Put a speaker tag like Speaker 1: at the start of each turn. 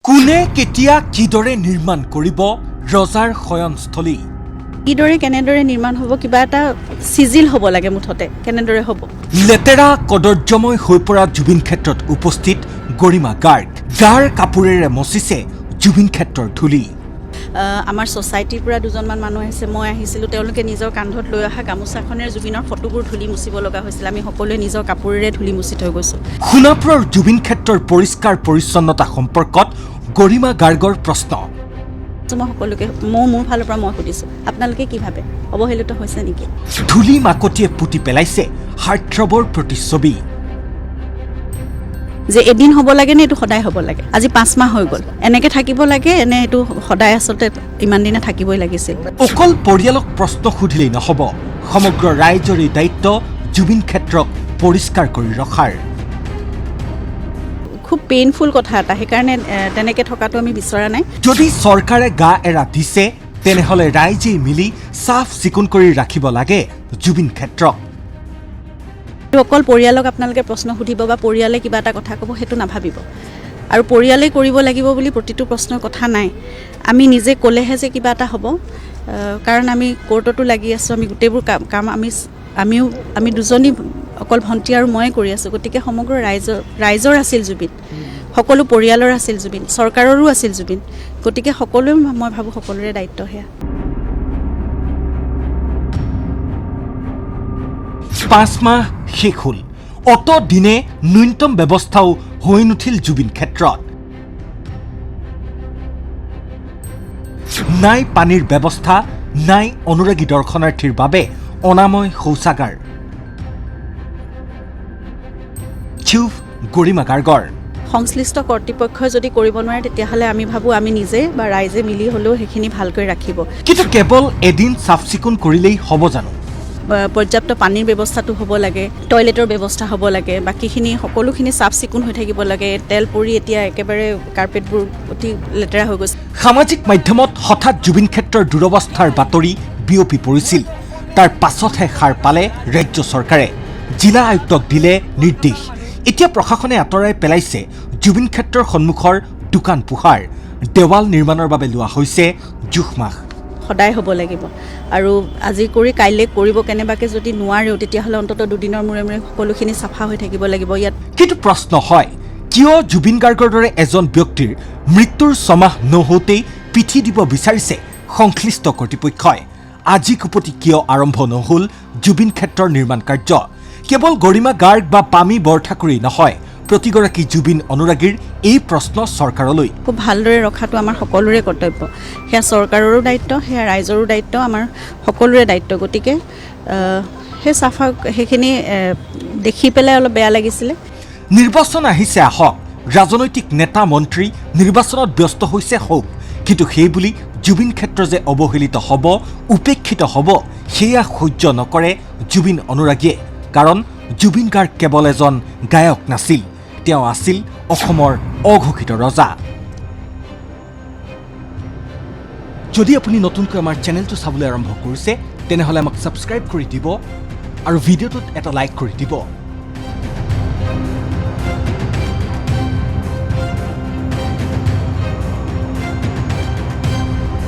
Speaker 1: কোনে কেতিয়া কিদৰে নিৰ্মাণ কৰিব ৰজাৰ শয়নস্থলী
Speaker 2: কিদৰে কেনেদৰে নিৰ্মাণ হ'ব কিবা এটা সিজিল হ'ব লাগে মুঠতে কেনেদৰে হ'ব
Speaker 1: লেতেৰা কদৰ্যময় হৈ পৰা জুবিন ক্ষেত্ৰত উপস্থিত গৰিমা গাৰ্গ গাৰ কাপোৰেৰে মচিছে জুবিন ক্ষেত্ৰৰ ধূলি
Speaker 2: আমাৰ সোসাইটিৰ পৰা দুজনমান মানুহ আহিছে মই আহিছিলোঁ তেওঁলোকে নিজৰ কান্ধত লৈ অহা গামোচাখনেৰে জুবিনৰ ফটোবোৰ ধূলি মুচিব লগা হৈছিল আমি সকলোৱে নিজৰ কাপোৰেৰে ধূলি মুচি থৈ গৈছোঁ
Speaker 1: সোণাপুৰৰ জুবিন ক্ষেত্ৰৰ পৰিষ্কাৰ পৰিচ্ছন্নতা সম্পৰ্কত গৰিমা গাৰ্গৰ প্ৰশ্ন
Speaker 2: মই সকলোকে মোৰ ফালৰ পৰা মই সুধিছোঁ আপোনালোকে কি ভাবে অৱহেলিত হৈছে নেকি
Speaker 1: ধূলি মাকতিয়ে পুতি পেলাইছে হাৰ্টথ্ৰবৰ প্ৰতিচ্ছবি
Speaker 2: যে এদিন হ'ব লাগে নে এইটো সদায় হ'ব লাগে আজি 5 মাহ হৈ গ'ল এনেকৈ থাকিব লাগে এনে এইটো সদায় আচলতে ইমান দিনে থাকিবই লাগিছিল
Speaker 1: অকল পৰিয়ালক প্ৰশ্ন সুধিলেই নহ'ব সমগ্ৰ ৰাইজৰ দায়িত্ব জুবিন ক্ষেত্ৰক পৰিষ্কাৰ কৰি ৰখাৰ
Speaker 2: খুব পেইনফুল কথা এটা সেইকাৰণে তেনেকৈ থকাটো আমি বিচৰা নাই
Speaker 1: যদি চৰকাৰে গা এৰা দিছে তেনেহ'লে ৰাইজে মিলি চাফ চিকুণ কৰি ৰাখিব লাগে জুবিন ক্ষেত্ৰক
Speaker 2: অকল পৰিয়ালক আপোনালোকে প্ৰশ্ন সুধিব বা পৰিয়ালে কিবা এটা কথা ক'ব সেইটো নাভাবিব আৰু পৰিয়ালে কৰিব লাগিব বুলি প্ৰতিটো প্ৰশ্নৰ কথা নাই আমি নিজে ক'লেহে যে কিবা এটা হ'ব কাৰণ আমি কোৰ্টতো লাগি আছোঁ আমি গোটেইবোৰ কাম আমি দুজনী অকল ভণ্টি আৰু ময়ে কৰি আছোঁ গতিকে সমগ্ৰ ৰাইজৰ আছিল জুবিন সকলো পৰিয়ালৰ আছিল জুবিন চৰকাৰৰো আছিল জুবিন গতিকে সকলোৱে মই ভাবোঁ সকলোৰে দায়িত্ব সেয়া
Speaker 1: 5 মাহ শেষ হ'ল অত দিনে ন্যূনতম ব্যৱস্থাও হৈ নুঠিল জুবিন ক্ষেত্ৰত নাই পানীৰ ব্যৱস্থা নাই অনুৰাগী দৰ্শনাৰ্থীৰ বাবে অনাময় শৌচাগাৰ চিফ গৰিমা গাৰ্গৰ
Speaker 2: সংশ্লিষ্ট কৰ্তৃপক্ষই যদি কৰিব নোৱাৰে তেতিয়াহ'লে আমি ভাবোঁ আমি নিজে বা ৰাইজে মিলি হ'লেও সেইখিনি ভালকৈ ৰাখিব
Speaker 1: কিন্তু কেৱল এদিন চাফ চিকুণ কৰিলেই হ'ব জানো
Speaker 2: পৰ্যাপ্ত পানীৰ ব্যৱস্থাটো হ'ব লাগে টয়লেটৰ ব্যৱস্থা হ'ব লাগে বাকীখিনি সকলোখিনি চাফ চিকুণ হৈ থাকিব লাগে তেল পৰি এতিয়া একেবাৰে কাৰ্পেটবোৰ অতি লেতেৰা হৈ গৈছে
Speaker 1: সামাজিক মাধ্যমত হঠাৎ জুবিন ক্ষেত্ৰৰ দুৰৱস্থাৰ বাতৰি বিয়পি পৰিছিল তাৰ পাছতহে সাৰ পালে ৰাজ্য চৰকাৰে জিলা আয়ুক্তক দিলে নিৰ্দেশ এতিয়া প্ৰশাসনে আঁতৰাই পেলাইছে জুবিন ক্ষেত্ৰৰ সন্মুখৰ দোকান পোহাৰ দেৱাল নিৰ্মাণৰ বাবে লোৱা হৈছে জোখমাখ
Speaker 2: সদায় হ'ব লাগিব আৰু আজি কৰি কাইলৈ কৰিব কেনেবাকৈ যদি নোৱাৰেও তেতিয়াহ'লে অন্ততঃ দুদিনৰ মূৰে মূৰে সকলোখিনি চাফা হৈ থাকিব লাগিব ইয়াত
Speaker 1: কিন্তু প্ৰশ্ন হয় কিয় জুবিন গাৰ্গৰ দৰে এজন ব্যক্তিৰ মৃত্যুৰ 6 মাহ নহওঁতেই পিঠি দিব বিচাৰিছে সংশ্লিষ্ট কৰ্তৃপক্ষই আজি কুপতি কিয় আৰম্ভ নহ'ল জুবিন ক্ষেত্ৰৰ নিৰ্মাণ কাৰ্য কেৱল গৰিমা গাৰ্গ বা পামী বৰঠাকুৰেই নহয় প্ৰতিগৰাকী জুবিন অনুৰাগীৰ এই প্ৰশ্ন চৰকাৰলৈ
Speaker 2: খুব ভালদৰে ৰখাটো আমাৰ সকলোৰে কৰ্তব্য সেয়া চৰকাৰৰো দায়িত্ব সেয়া ৰাইজৰো দায়িত্ব আমাৰ সকলোৰে দায়িত্ব গতিকে সেই চাফা সেইখিনি দেখি পেলাই অলপ বেয়া লাগিছিলে
Speaker 1: নিৰ্বাচন আহিছে আহক ৰাজনৈতিক নেতা মন্ত্ৰী নিৰ্বাচনত ব্যস্ত হৈছে হওক কিন্তু সেই বুলি জুবিন ক্ষেত্ৰ যে অৱহেলিত হ'ব উপেক্ষিত হ'ব সেয়া সহ্য নকৰে জুবিন অনুৰাগীয়ে কাৰণ জুবিন গাৰ্গ কেৱল এজন গায়ক নাছিল তেওঁ আছিল অসমৰ অঘোষিত ৰজা যদি আপুনি নতুনকৈ আমাৰ চেনেলটো চাবলৈ আৰম্ভ কৰিছে তেনেহ'লে আমাক ছাবস্ক্ৰাইব কৰি দিব আৰু ভিডিঅ'টোত এটা লাইক কৰি দিব